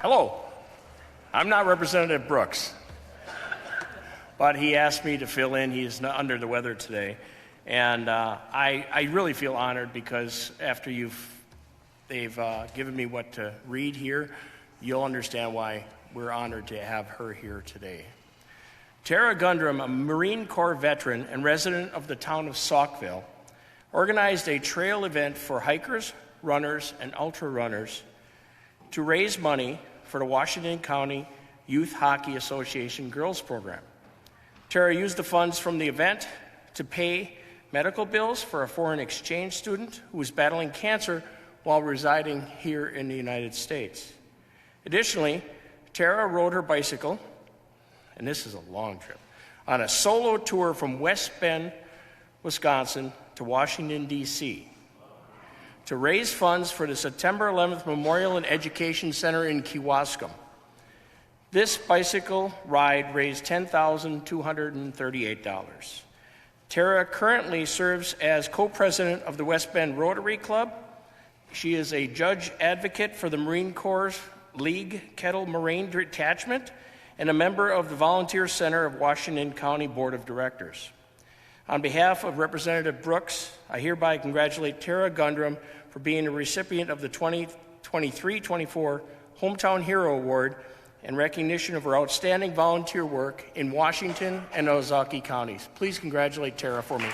Hello, I'm not Representative Brooks, but he asked me to fill in. He's under the weather today, and I really feel honored because after they've given me what to read here, you'll understand why we're honored to have her here today. Tarra Gundrum, a Marine Corps veteran and resident of the town of Saukville, organized a trail event for hikers, runners, and ultra runners to raise money for the Washington County Youth Hockey Association Girls Program. Tarra used the funds from the event to pay medical bills for a foreign exchange student who was battling cancer while residing here in the United States. Additionally, Tarra rode her bicycle, and this is a long trip, on a solo tour from West Bend, Wisconsin to Washington, D.C. to raise funds for the September 11th Memorial and Education Center in Kewaskum. This bicycle ride raised $10,238. Tarra currently serves as co-president of the West Bend Rotary Club. She is a judge advocate for the Marine Corps League Kettle Moraine Detachment and a member of the Volunteer Center of Washington County Board of Directors. On behalf of Representative Brooks, I hereby congratulate Tarra Gundrum for being a recipient of the 2023-24 Hometown Hero Award in recognition of her outstanding volunteer work in Washington and Ozaukee counties. Please congratulate Tarra for me.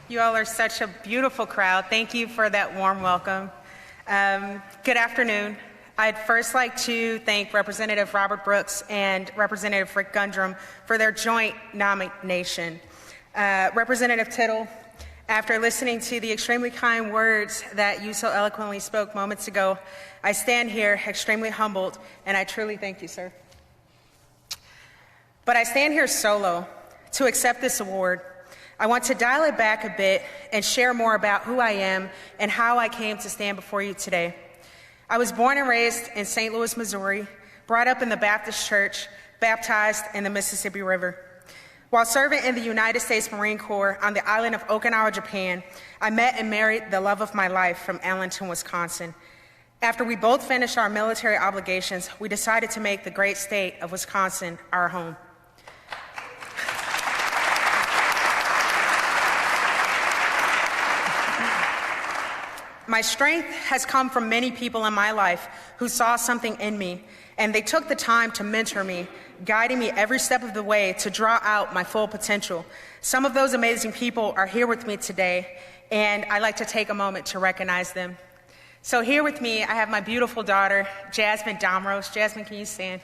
You all are such a beautiful crowd. Thank you for that warm welcome. Good afternoon. I'd first like to thank Representative Robert Brooks and Representative Rick Gundrum for their joint nomination. Representative Tittle, after listening to the extremely kind words that you so eloquently spoke moments ago, I stand here extremely humbled, and I truly thank you, sir. But I stand here solo to accept this award. I want to dial it back a bit and share more about who I am and how I came to stand before you today. I was born and raised in St. Louis, Missouri, brought up in the Baptist Church, baptized in the Mississippi River. While serving in the United States Marine Corps on the island of Okinawa, Japan, I met and married the love of my life from Allenton, Wisconsin. After we both finished our military obligations, we decided to make the great state of Wisconsin our home. My strength has come from many people in my life who saw something in me, and they took the time to mentor me, guiding me every step of the way to draw out my full potential. Some of those amazing people are here with me today, and I'd like to take a moment to recognize them. So here with me, I have my beautiful daughter, Jasmine Domros. Jasmine, can you stand?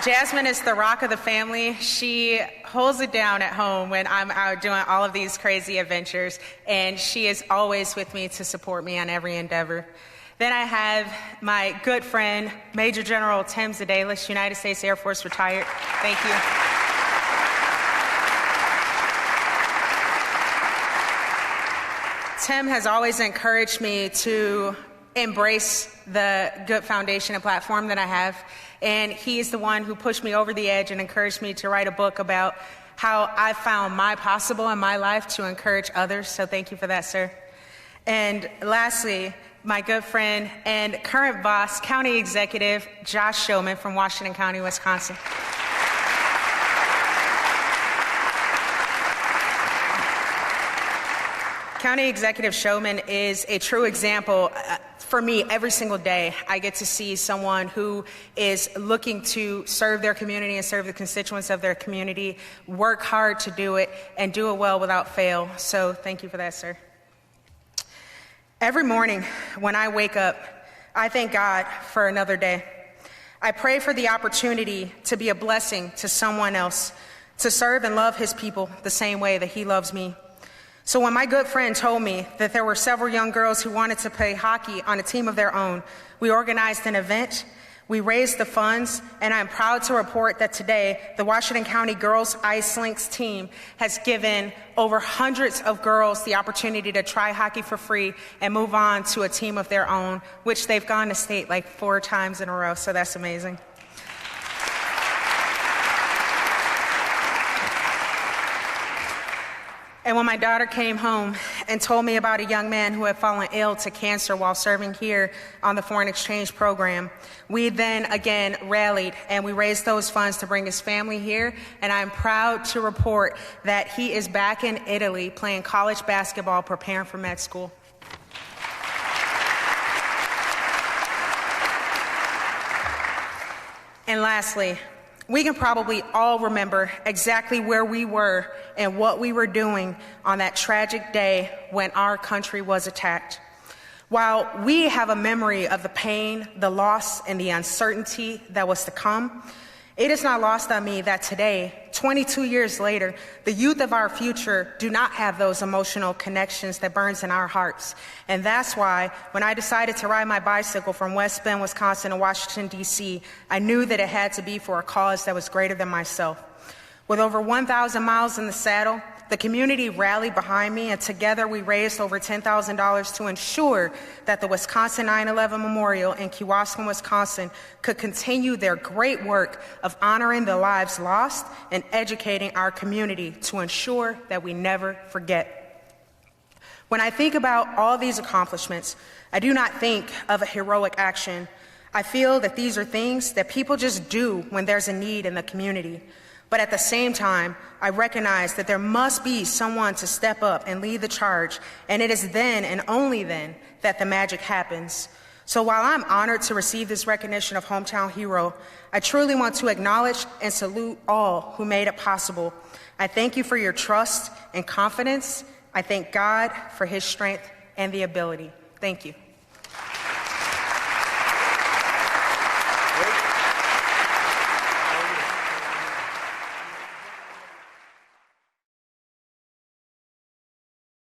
Jasmine is the rock of the family. She holds it down at home when I'm out doing all of these crazy adventures, and she is always with me to support me on every endeavor. Then I have my good friend, Major General Tim Zedalis, United States Air Force retired. Thank you. Tim has always encouraged me to embrace the good foundation and platform that I have. And he is the one who pushed me over the edge and encouraged me to write a book about how I found my possible in my life to encourage others. So thank you for that, sir. And lastly, my good friend and current boss, County Executive Josh Showman from Washington County, Wisconsin. County Executive Showman is a true example. For me, every single day, I get to see someone who is looking to serve their community and serve the constituents of their community, work hard to do it, and do it well without fail. So thank you for that, sir. Every morning when I wake up, I thank God for another day. I pray for the opportunity to be a blessing to someone else, to serve and love his people the same way that he loves me. So when my good friend told me that there were several young girls who wanted to play hockey on a team of their own, we organized an event We raised the funds, and I'm proud to report that today the Washington County Girls Ice Links team has given over hundreds of girls the opportunity to try hockey for free and move on to a team of their own, which they've gone to state like 4 times in a row, so that's amazing. And when my daughter came home and told me about a young man who had fallen ill to cancer while serving here on the foreign exchange program, we then again rallied and we raised those funds to bring his family here. And I'm proud to report that he is back in Italy playing college basketball, preparing for med school. And lastly, we can probably all remember exactly where we were and what we were doing on that tragic day when our country was attacked. While we have a memory of the pain, the loss, and the uncertainty that was to come, it is not lost on me that today, 22 years later, the youth of our future do not have those emotional connections that burns in our hearts. And that's why when I decided to ride my bicycle from West Bend, Wisconsin to Washington, D.C., I knew that it had to be for a cause that was greater than myself. With over 1,000 miles in the saddle, the community rallied behind me, and together we raised over $10,000 to ensure that the Wisconsin 9/11 Memorial in Kewauskan, Wisconsin could continue their great work of honoring the lives lost and educating our community to ensure that we never forget. When I think about all these accomplishments, I do not think of a heroic action. I feel that these are things that people just do when there's a need in the community. But at the same time, I recognize that there must be someone to step up and lead the charge, and it is then and only then that the magic happens. So while I'm honored to receive this recognition of Hometown Hero, I truly want to acknowledge and salute all who made it possible. I thank you for your trust and confidence. I thank God for his strength and the ability. Thank you.